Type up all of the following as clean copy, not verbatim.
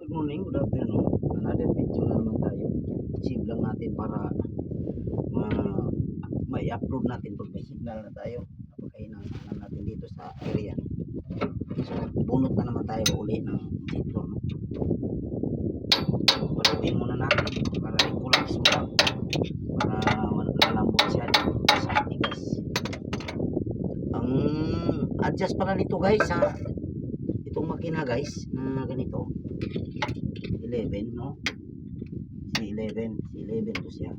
Good morning, good afternoon. Another video na naman tayo. Save lang natin para may upload natin pag may signal na tayo. Napagkainan natin dito sa area. So, bunot na naman tayo uli ng injector. No? Paluin muna natin para i-collapse mo lang. Para lalambot siya sa tigas. Ang adjust pala nito guys sa itong makina guys na ganito 11 no, C11 to siya.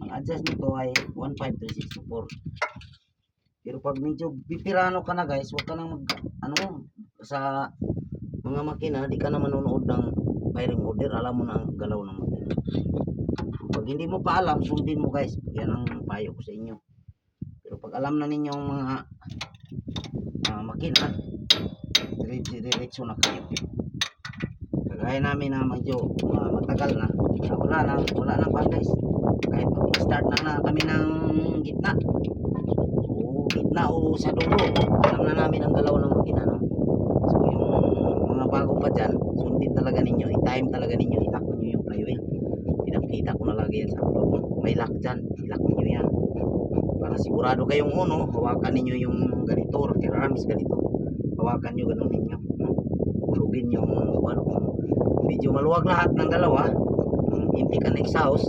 Ang adjust nito ay 15364. Pero pag medyo bipirano ka na guys, huwag ka nang sa mga makina, di ka na manonood ng firing order, alam mo na ang galaw ng makina. Pag hindi mo pa alam, sundin mo guys, yan ang payo ko sa inyo. Pero pag alam na ninyo ang mga makina, diretso na kayo. Kagaya namin na medyo matagal na, wala nang pan guys. Kahit mag-start na kami ng gitna o sa dulo, alam na namin ang galaw ng makina, no? So yung mga bago pa dyan, sundin talaga ninyo, i-time talaga ninyo, i-lock ninyo yung flywheel. Pinakita ko na lagi yan sa upload, may lock dyan, i-lock ninyo yan para sigurado kayong hawakan ninyo yung ganito, rocker arms ganito, hawakan nyo ganun ninyo, no? Ulugin yung medyo maluwag lahat ng dalawa, intake and exhaust,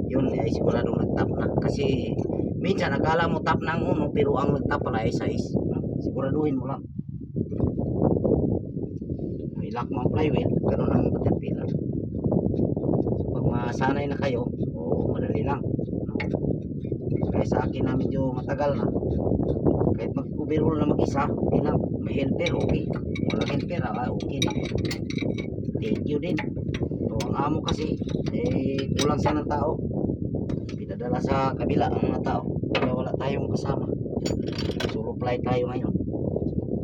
yun ay sigurado nag-tap na. Kasi minsan akala mo tap na ang pero ang nag-tap pala ay size, no? Siguraduhin mo lang. I-lock mo ang flywheel, ganun ang caterpillar. So, pag masanay na kayo, madali lang, no? Kaya sa akin na medyo matagal na, kahit mag-overhaul na mag-isa, okay lang. May helper, okay. Walang helper, okay lang. Thank you din. So, ang amo kasi, kulang siya ng tao. Pinadala sa kabila ang mga tao. Kaya wala tayong kasama. Solo flight tayo ngayon.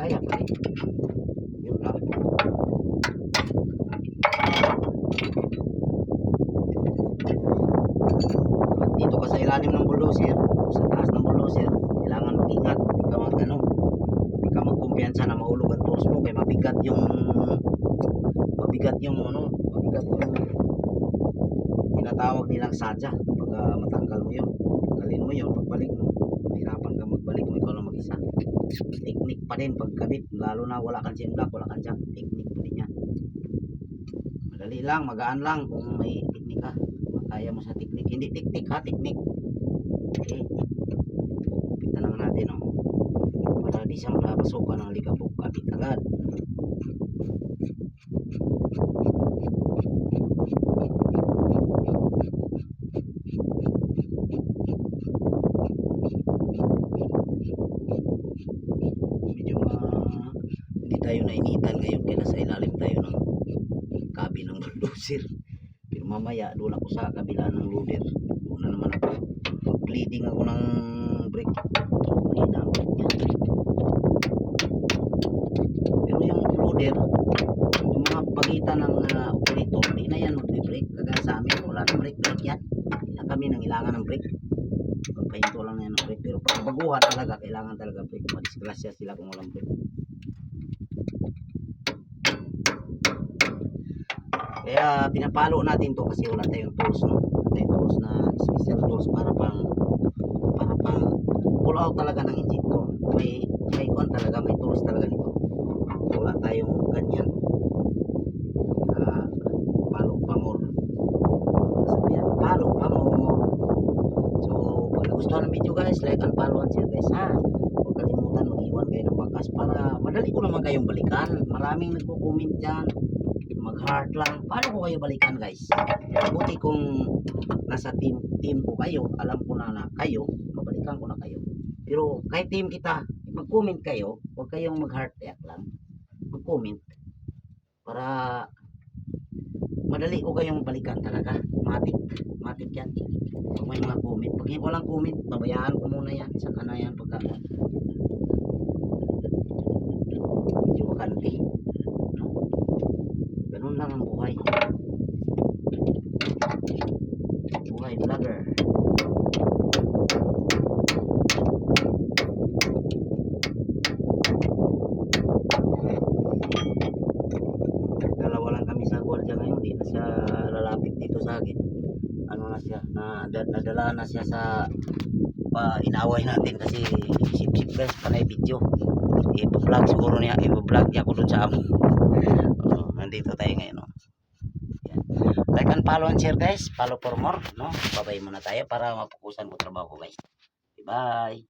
Kaya pa rin. Yun lang. At dito ka sa ilalim ng bulldozer, sa taas ng bulldozer, kailangan mag-ingat. Hindi ka magkumpiyansa na mahulog ang tools mo. Kaya mabigat yung tinatawag nilang sadya. Pag matanggal mo yun, tanggalin mo yun, pagbalik mo, mahirapan ka magbalik mo, ikaw lang mag-isa. Technique pa din pagkabit, lalo na wala kang chain block, wala kang jack, technique pa din yan. Madali lang, magaan lang kung may technique ka, makaya mo sa technique. Hindi technique ha, technique. Okay, kita naman natin para di siya makapasukan ng likabog, kabit agad. Hindi tayo nainitan ngayon kaya nasa ilalim tayo ng kabi ng bulldozer. Pero mamaya doon ako sa kabila ng loader, doon na naman ako bleeding ako ng brake. Mahina ang brake niya. Pero yung loader, yung mga pagitan ng operator, hindi na yan mag-brake. Kagaya sa amin, wala nang brake yan. Hindi na kami nangilangan ng brake. Pagpahinto lang na yan ng brake. Pero pag baguhan talaga, kailangan talaga brake. Madisgrasya sila kung walang brake. Kaya pinapalo natin to kasi wala tayong tools, no? Tayong tools na special tools para pang pull out talaga ng injector. May talaga, may tools talaga nito. Wala tayong ganyan palo pamor. Sabi yan, palo pamor. So pag nagustuhan ng video guys, like and follow and share guys ha. Huwag kalimutan mag-iwan kayo ng bakas para madali ko naman kayong balikan. Maraming nagko-comment dyan, mag-heart lang, paano ko kayo balikan guys? Buti kung nasa team ko kayo, alam ko na kayo, mabalikan ko na kayo. Pero kahit team kita, mag-comment kayo, huwag kayong mag-heart react lang, mag-comment para madali ko kayong balikan talaga. Matik yan pag may mga comment. Pag hindi ko lang comment, babayaan ko muna yan, saka na yan pagka medyo wakanti. Ganun lang ang buhay vlogger. Dalawa lang kami sa siya lalapit dito sa akin. Ano na siya, nadala na siya sa inaway natin kasi sip-sip guys, panay video. I-vlog siguro niya, i-vlog niya ako dun sa amo. Nandito tayo ngayon, no? Yan. Like and follow and share guys, follow for more, no? Babay muna tayo para mapukusan ko trabaho ko guys. Bye!